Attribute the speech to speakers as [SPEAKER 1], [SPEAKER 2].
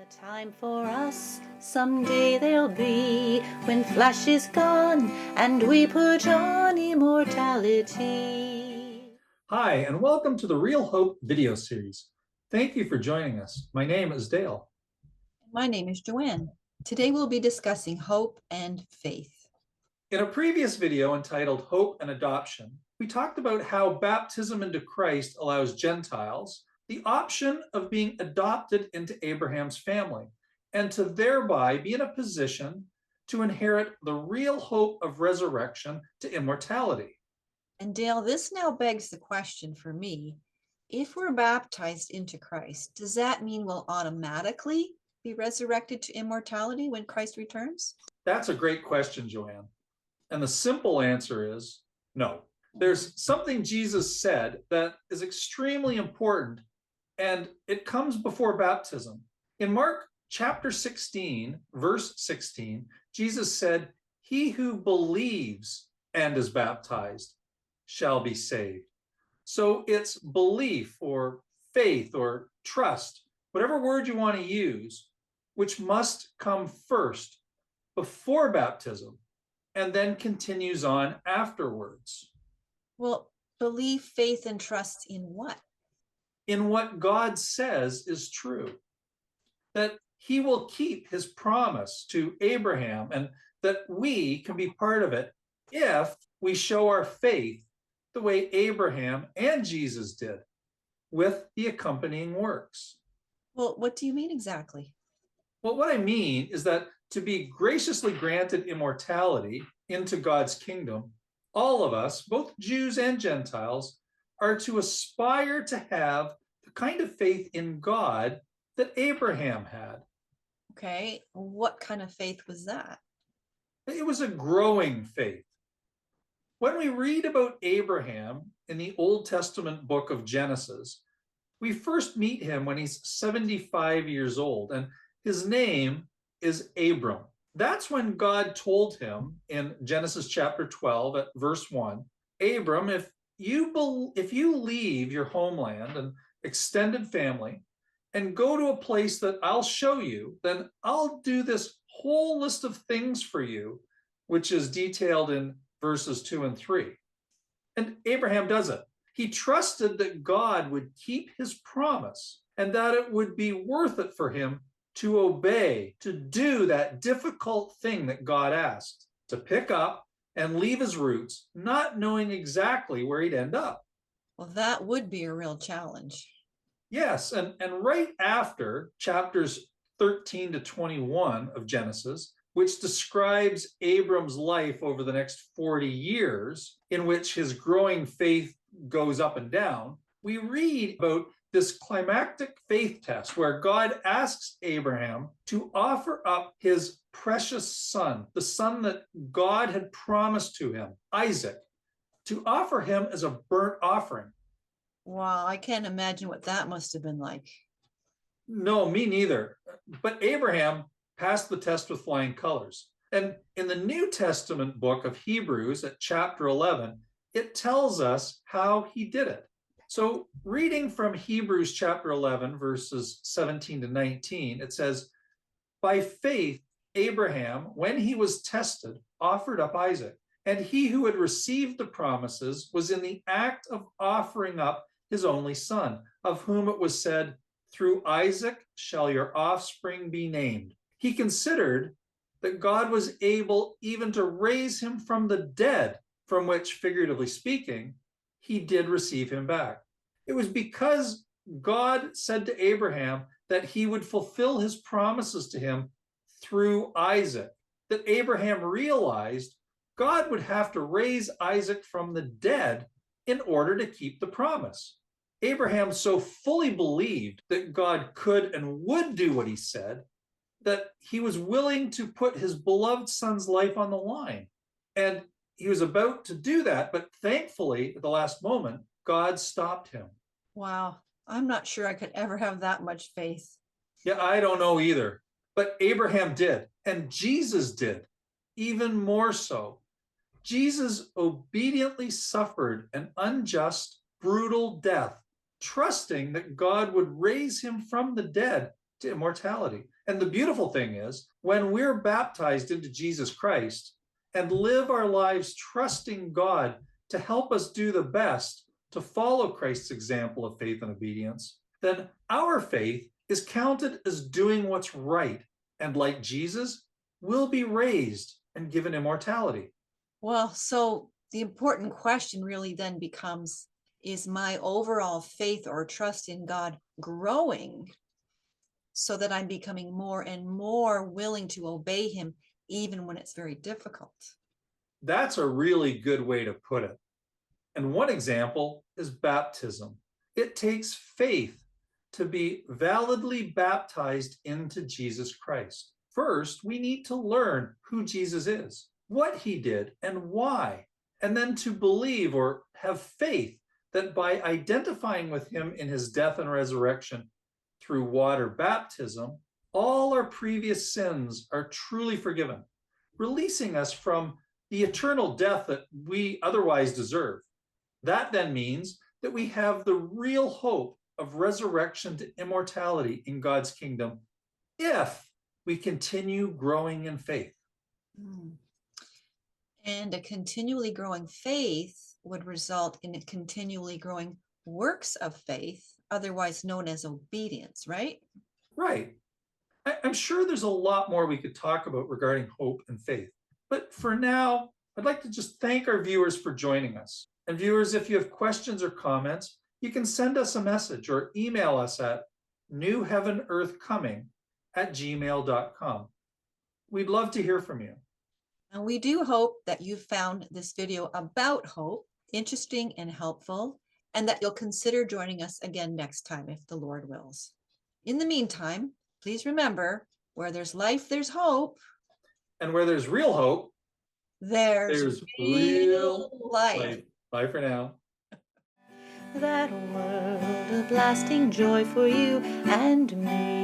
[SPEAKER 1] Time for us, someday there'll be, when flesh is gone and we put on immortality.
[SPEAKER 2] Hi, and welcome to the Real Hope video series. Thank you for joining us. My name is Dale.
[SPEAKER 3] My name is Joanne. Today we'll be discussing hope and faith.
[SPEAKER 2] In a previous video entitled Hope and Adoption, we talked about how baptism into Christ allows Gentiles the option of being adopted into Abraham's family and to thereby be in a position to inherit the real hope of resurrection to immortality.
[SPEAKER 3] And Dale, this now begs the question for me, if we're baptized into Christ, does that mean we'll automatically be resurrected to immortality when Christ returns?
[SPEAKER 2] That's a great question, Joanne. And the simple answer is no. There's something Jesus said that is extremely important, and it comes before baptism. In Mark chapter 16, verse 16, Jesus said, "He who believes and is baptized shall be saved." So it's belief or faith or trust, whatever word you want to use, which must come first before baptism and then continues on afterwards.
[SPEAKER 3] Well, belief, faith, and trust in what?
[SPEAKER 2] In what God says is true, that he will keep his promise to Abraham and that we can be part of it if we show our faith the way Abraham and Jesus did with the accompanying works.
[SPEAKER 3] Well, what do you mean exactly?
[SPEAKER 2] Well, what I mean is that to be graciously granted immortality into God's kingdom, all of us, both Jews and Gentiles, are to aspire to have the kind of faith in God that Abraham had.
[SPEAKER 3] Okay, what kind of faith was that?
[SPEAKER 2] It was a growing faith. When we read about Abraham in the Old Testament book of Genesis, we first meet him when he's 75 years old, and his name is Abram. That's when God told him in Genesis chapter 12 at verse 1, Abram, if you leave your homeland and extended family and go to a place that I'll show you, then I'll do this whole list of things for you, which is detailed in verses 2 and 3. And Abraham does it. He trusted that God would keep his promise and that it would be worth it for him to obey, to do that difficult thing that God asked, to pick up and leave his roots, not knowing exactly where he'd end up.
[SPEAKER 3] Well, that would be a real challenge.
[SPEAKER 2] Yes, and right after chapters 13 to 21 of Genesis, which describes Abram's life over the next 40 years, in which his growing faith goes up and down, we read about this climactic faith test where God asks Abraham to offer up his precious son, the son that God had promised to him, Isaac, to offer him as a burnt offering.
[SPEAKER 3] Wow, I can't imagine what that must have been like.
[SPEAKER 2] No, me neither. But Abraham passed the test with flying colors. And in the New Testament book of Hebrews at chapter 11, it tells us how he did it. So reading from Hebrews chapter 11, verses 17 to 19, it says, "By faith, Abraham, when he was tested, offered up Isaac. And he who had received the promises was in the act of offering up his only son, of whom it was said, 'Through Isaac shall your offspring be named.' He considered that God was able even to raise him from the dead, from which, figuratively speaking, he did receive him back. It was because God said to Abraham that he would fulfill his promises to him through Isaac that Abraham realized God would have to raise Isaac from the dead in order to keep the promise. Abraham so fully believed that God could and would do what he said that he was willing to put his beloved son's life on the line. And he was about to do that, but thankfully, at the last moment, God stopped him.
[SPEAKER 3] Wow, I'm not sure I could ever have that much faith.
[SPEAKER 2] Yeah, I don't know either. But Abraham did, and Jesus did, even more so. Jesus obediently suffered an unjust, brutal death, trusting that God would raise him from the dead to immortality. And the beautiful thing is, when we're baptized into Jesus Christ and live our lives trusting God to help us do the best to follow Christ's example of faith and obedience, then our faith is counted as doing what's right. And like Jesus, we'll be raised and given immortality.
[SPEAKER 3] Well, so the important question really then becomes, is my overall faith or trust in God growing so that I'm becoming more and more willing to obey him, even when it's very difficult?
[SPEAKER 2] That's a really good way to put it. And one example is baptism. It takes faith to be validly baptized into Jesus Christ. First, we need to learn who Jesus is, what he did, and why, and then to believe or have faith that by identifying with him in his death and resurrection through water baptism, all our previous sins are truly forgiven, releasing us from the eternal death that we otherwise deserve. That then means that we have the real hope of resurrection to immortality in God's kingdom if we continue growing in faith.
[SPEAKER 3] And a continually growing faith would result in a continually growing works of faith, otherwise known as obedience, right?
[SPEAKER 2] Right. I'm sure there's a lot more we could talk about regarding hope and faith. But for now, I'd like to just thank our viewers for joining us. And viewers, if you have questions or comments, you can send us a message or email us at newheavenearthcoming@gmail.com. We'd love to hear from you.
[SPEAKER 3] And we do hope that you found this video about hope interesting and helpful, and that you'll consider joining us again next time if the Lord wills. In the meantime, please remember, where there's life, there's hope.
[SPEAKER 2] And where there's real hope,
[SPEAKER 3] There's real life.
[SPEAKER 2] Bye for now.
[SPEAKER 1] That world of lasting joy for you and me.